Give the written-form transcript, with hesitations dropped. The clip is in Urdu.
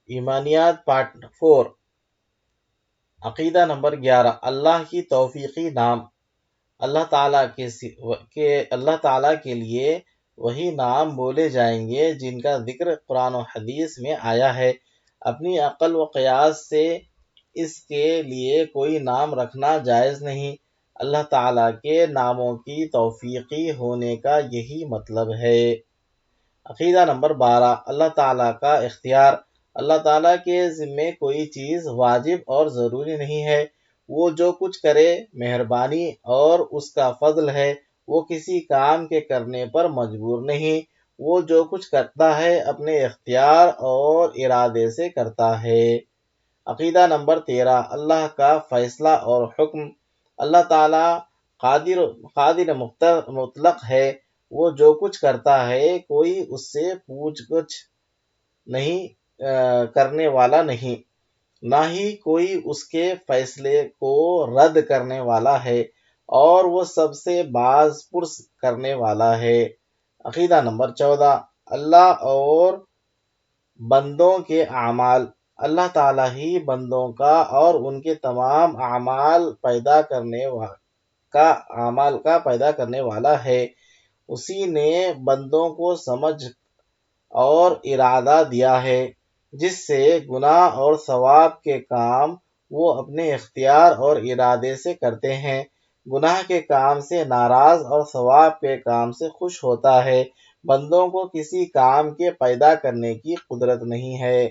ایمانیات پارٹ 4، عقیدہ نمبر 11، اللہ کی توفیقی نام۔ اللہ تعالیٰ کے لیے وہی نام بولے جائیں گے جن کا ذکر قرآن و حدیث میں آیا ہے۔ اپنی عقل و قیاس سے اس کے لیے کوئی نام رکھنا جائز نہیں۔ اللہ تعالیٰ کے ناموں کی توفیقی ہونے کا یہی مطلب ہے۔ عقیدہ نمبر 12، اللہ تعالیٰ کا اختیار۔ اللہ تعالیٰ کے ذمے کوئی چیز واجب اور ضروری نہیں ہے۔ وہ جو کچھ کرے مہربانی اور اس کا فضل ہے۔ وہ کسی کام کے کرنے پر مجبور نہیں۔ وہ جو کچھ کرتا ہے اپنے اختیار اور ارادے سے کرتا ہے۔ عقیدہ نمبر 13، اللہ کا فیصلہ اور حکم۔ اللہ تعالیٰ قادر مطلق ہے۔ وہ جو کچھ کرتا ہے کوئی اس سے پوچھ گچھ کرنے والا نہیں، نہ ہی کوئی اس کے فیصلے کو رد کرنے والا ہے، اور وہ سب سے باز پرس کرنے والا ہے۔ عقیدہ نمبر 14، اللہ اور بندوں کے اعمال۔ اللہ تعالیٰ ہی بندوں کا اور ان کے تمام اعمال کا پیدا کرنے والا ہے۔ اسی نے بندوں کو سمجھ اور ارادہ دیا ہے، جس سے گناہ اور ثواب کے کام وہ اپنے اختیار اور ارادے سے کرتے ہیں۔ گناہ کے کام سے ناراض اور ثواب کے کام سے خوش ہوتا ہے۔ بندوں کو کسی کام کے پیدا کرنے کی قدرت نہیں ہے۔